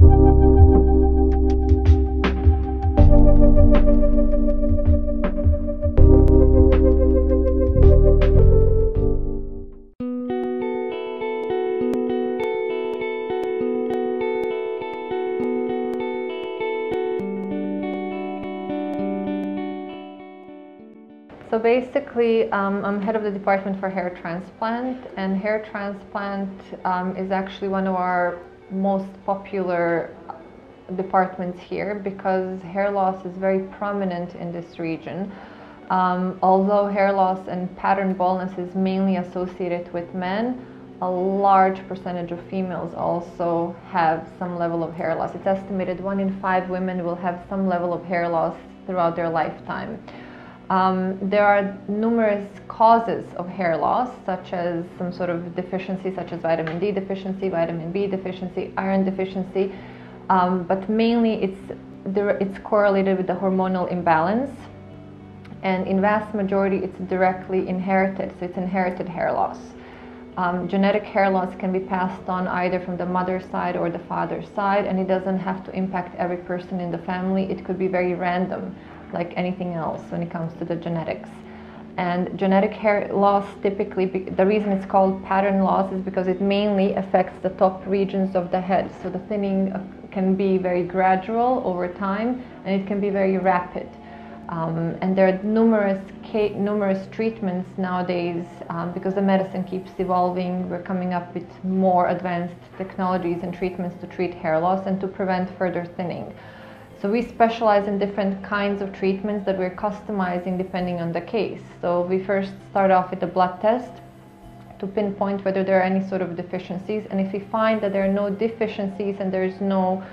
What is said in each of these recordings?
So basically, I'm head of the department for hair transplant, and hair transplant is actually one of our most popular departments here because hair loss is very prominent in this region. Although hair loss and pattern baldness is mainly associated with men, a large percentage of females also have some level of hair loss. It's estimated 1 in 5 women will have some level of hair loss throughout their lifetime. There are numerous causes of hair loss, such as some sort of deficiency, such as vitamin D deficiency, vitamin B deficiency, iron deficiency, but mainly it's correlated with the hormonal imbalance, and in vast majority it's directly inherited, so it's inherited hair loss. Genetic hair loss can be passed on either from the mother's side or the father's side, and it doesn't have to impact every person in the family. It could be very random, like anything else when it comes to the genetics. And genetic hair loss, typically, the reason it's called pattern loss is because it mainly affects the top regions of the head. So the thinning can be very gradual over time, and it can be very rapid. And there are numerous treatments nowadays because the medicine keeps evolving. We're coming up with more advanced technologies and treatments to treat hair loss and to prevent further thinning. So we specialize in different kinds of treatments that we're customizing depending on the case. So we first start off with a blood test to pinpoint whether there are any sort of deficiencies. And if we find that there are no deficiencies and there's no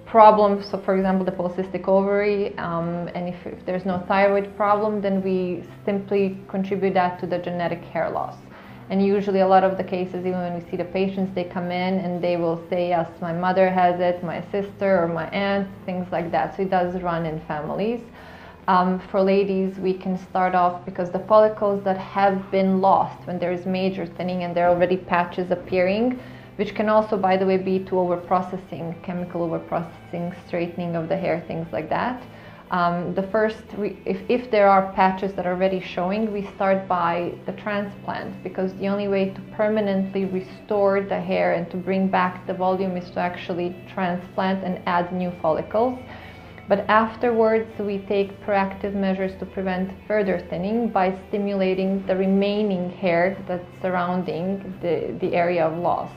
problems, so for example the polycystic ovary, and if there's no thyroid problem, then we simply contribute that to the genetic hair loss. And usually a lot of the cases, even when we see the patients, they come in and they will say, yes, my mother has it, my sister or my aunt, things like that. So it does run in families. For ladies, we can start off because the follicles that have been lost when there is major thinning and there are already patches appearing, which can also, by the way, be to overprocessing, chemical overprocessing, straightening of the hair, things like that. If there are patches that are already showing, we start by the transplant, because the only way to permanently restore the hair and to bring back the volume is to actually transplant and add new follicles. But afterwards, we take proactive measures to prevent further thinning by stimulating the remaining hair that's surrounding the area of loss.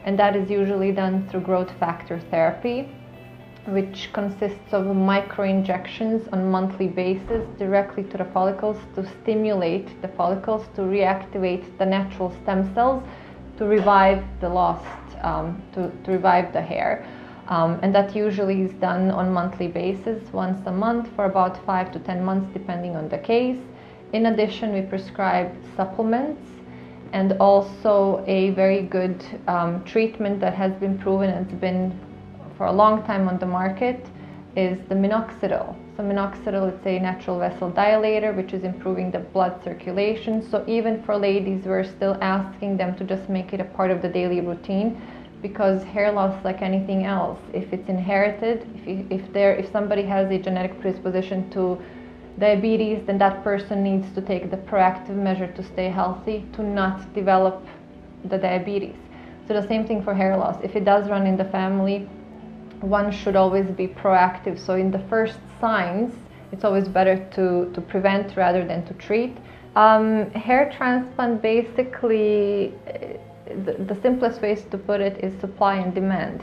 And that is usually done through growth factor therapy, which consists of micro-injections on a monthly basis directly to the follicles to stimulate the follicles to reactivate the natural stem cells to revive the lost, to revive the hair. And that usually is done on a monthly basis, once a month for about 5 to 10 months depending on the case. In addition, we prescribe supplements, and also a very good treatment that has been proven and it's been for a long time on the market is the minoxidil. So minoxidil is a natural vessel dilator which is improving the blood circulation. So even for ladies, we're still asking them to just make it a part of the daily routine, because hair loss, like anything else, if it's inherited, if somebody has a genetic predisposition to diabetes, then that person needs to take the proactive measure to stay healthy, to not develop the diabetes. So the same thing for hair loss. If it does run in the family, one should always be proactive. So in the first signs, it's always better to prevent rather than to treat. Hair transplant, basically, the simplest ways to put it is supply and demand.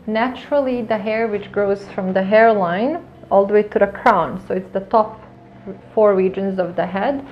Naturally, the hair which grows from the hairline all the way to the crown, so it's the top 4 regions of the head,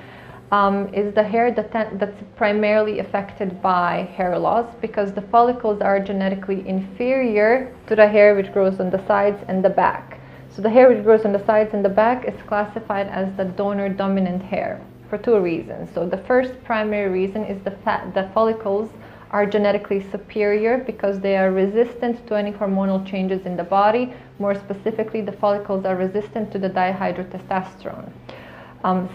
is the hair that's primarily affected by hair loss, because the follicles are genetically inferior to the hair which grows on the sides and the back. So the hair which grows on the sides and the back is classified as the donor dominant hair for 2 reasons. So the first primary reason is the follicles are genetically superior because they are resistant to any hormonal changes in the body. More specifically, the follicles are resistant to the dihydrotestosterone.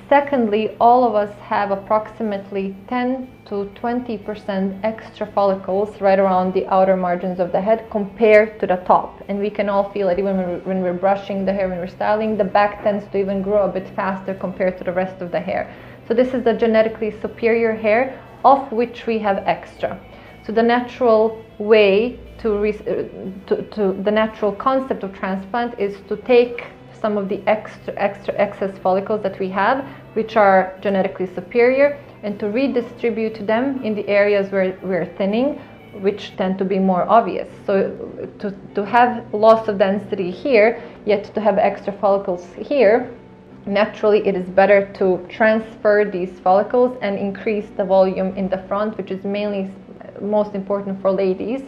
Secondly, all of us have approximately 10 to 20% extra follicles right around the outer margins of the head compared to the top. And we can all feel it even when we're brushing the hair, when we're styling, the back tends to even grow a bit faster compared to the rest of the hair. So this is the genetically superior hair of which we have extra. So the natural way the natural concept of transplant is to take some of the excess follicles that we have, which are genetically superior, and to redistribute them in the areas where we're thinning, which tend to be more obvious. So to have loss of density here, yet to have extra follicles here, naturally it is better to transfer these follicles and increase the volume in the front, which is mainly most important for ladies,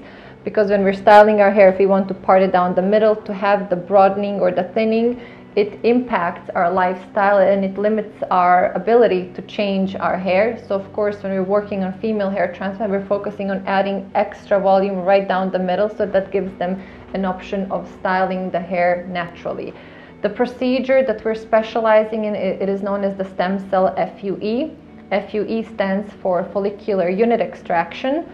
because when we're styling our hair, if we want to part it down the middle, to have the broadening or the thinning, it impacts our lifestyle and it limits our ability to change our hair. So of course, when we're working on female hair transplant, we're focusing on adding extra volume right down the middle, so that gives them an option of styling the hair naturally. The procedure that we're specializing in, it is known as the stem cell FUE. FUE stands for follicular unit extraction,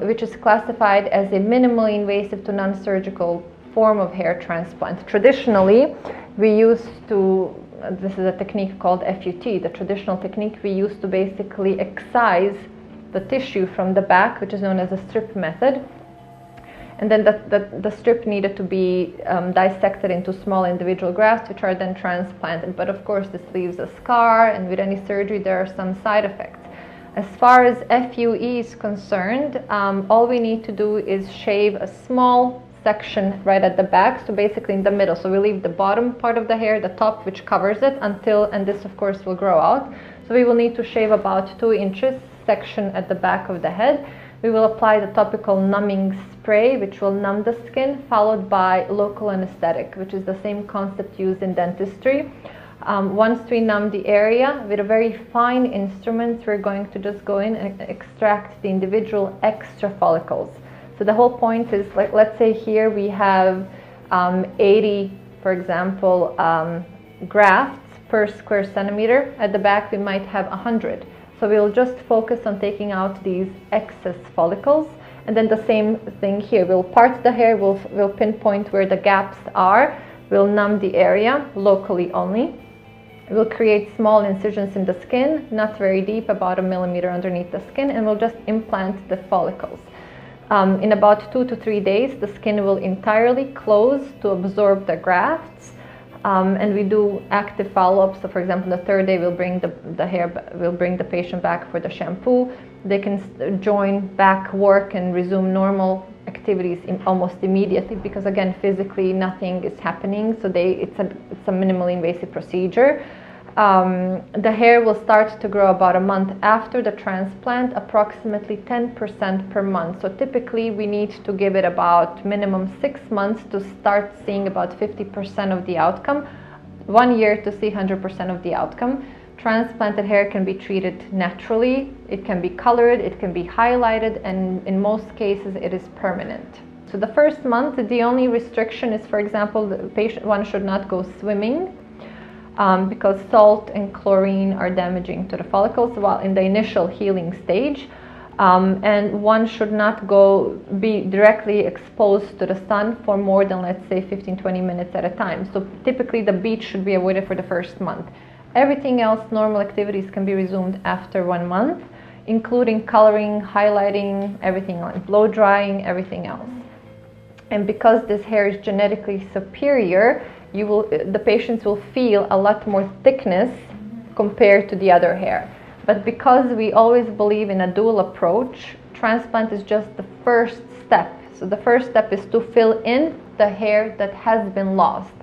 which is classified as a minimally invasive to non-surgical form of hair transplant. Traditionally, we used to, this is a technique called FUT, the traditional technique we used to basically excise the tissue from the back, which is known as a strip method. And then the strip needed to be dissected into small individual grafts, which are then transplanted. But of course, this leaves a scar, and with any surgery, there are some side effects. As far as FUE is concerned, all we need to do is shave a small section right at the back, so basically in the middle. So we leave the bottom part of the hair, the top, which covers it until, and this of course will grow out. So we will need to shave about 2 inches section at the back of the head. We will apply the topical numbing spray, which will numb the skin, followed by local anesthetic, which is the same concept used in dentistry. Once we numb the area with a very fine instrument, we're going to just go in and extract the individual extra follicles. So the whole point is, like, let's say here we have 80, for example, grafts per square centimeter. At the back we might have 100. So we'll just focus on taking out these excess follicles. And then the same thing here. We'll part the hair, we'll pinpoint where the gaps are. We'll numb the area locally only. We'll create small incisions in the skin, not very deep, about 1 millimeter underneath the skin, and we'll just implant the follicles. In about 2 to 3 days, the skin will entirely close to absorb the grafts, and we do active follow-up. So, for example, the 3rd day, we'll bring the patient back for the shampoo. They can join back work and resume normal activities almost immediately, because again, physically nothing is happening. So it's a minimally invasive procedure. The hair will start to grow about a month after the transplant, approximately 10% per month. So typically we need to give it about minimum 6 months to start seeing about 50% of the outcome, 1 year to see 100% of the outcome. Transplanted hair can be treated naturally, it can be colored, it can be highlighted, and in most cases it is permanent. So the first month, the only restriction is, for example, one should not go swimming, because salt and chlorine are damaging to the follicles while in the initial healing stage. And one should not be directly exposed to the sun for more than, let's say, 15-20 minutes at a time. So typically the beach should be avoided for the first month. Everything else, normal activities, can be resumed after 1 month, including coloring, highlighting, everything else, blow drying, everything else. And because this hair is genetically superior, the patients will feel a lot more thickness compared to the other hair. But because we always believe in a dual approach, transplant is just the first step. So the first step is to fill in the hair that has been lost.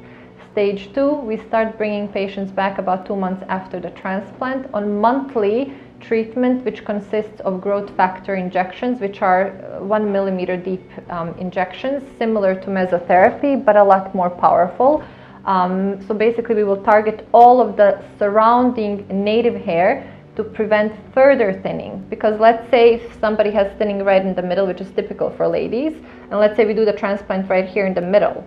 Stage 2, we start bringing patients back about 2 months after the transplant on monthly treatment, which consists of growth factor injections, which are 1 millimeter deep injections, similar to mesotherapy, but a lot more powerful. So basically we will target all of the surrounding native hair to prevent further thinning. Because let's say if somebody has thinning right in the middle, which is typical for ladies, and let's say we do the transplant right here in the middle,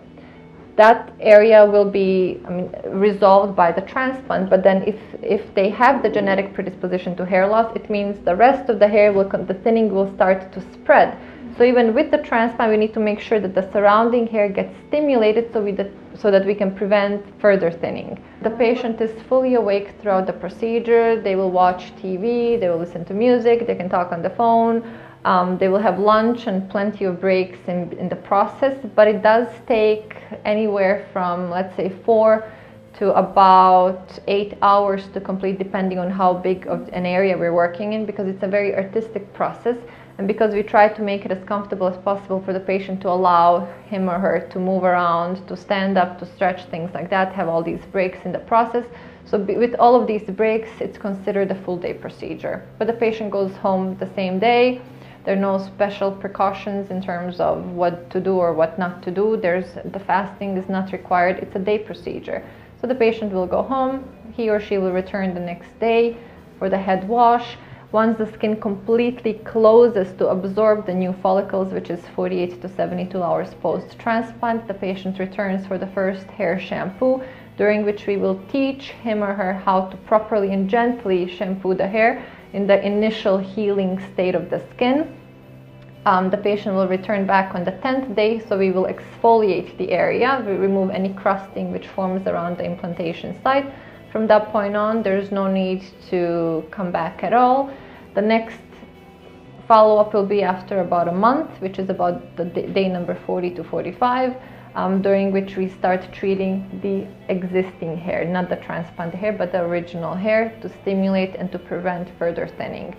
that area will be, resolved by the transplant. But then if they have the genetic predisposition to hair loss, it means the rest of the hair the thinning will start to spread. So even with the transplant, we need to make sure that the surrounding hair gets stimulated so that we can prevent further thinning. The patient is fully awake throughout the procedure. They will watch TV, they will listen to music, they can talk on the phone. They will have lunch and plenty of breaks in the process, but it does take anywhere from, let's say, 4 to about 8 hours to complete, depending on how big of an area we're working in, because it's a very artistic process, and because we try to make it as comfortable as possible for the patient to allow him or her to move around, to stand up, to stretch, things like that, have all these breaks in the process. So with all of these breaks, it's considered a full day procedure. But the patient goes home the same day. There are no special precautions in terms of what to do or what not to do. The fasting is not required. It's a day procedure. So the patient will go home. He or she will return the next day for the head wash. Once the skin completely closes to absorb the new follicles, which is 48 to 72 hours post-transplant, the patient returns for the first hair shampoo, during which we will teach him or her how to properly and gently shampoo the hair in the initial healing state of the skin. The patient will return back on the 10th day, so we will exfoliate the area. We remove any crusting which forms around the implantation site. From that point on, there is no need to come back at all. The next follow-up will be after about a month, which is about the day number 40 to 45, during which we start treating the existing hair, not the transplant hair, but the original hair, to stimulate and to prevent further thinning.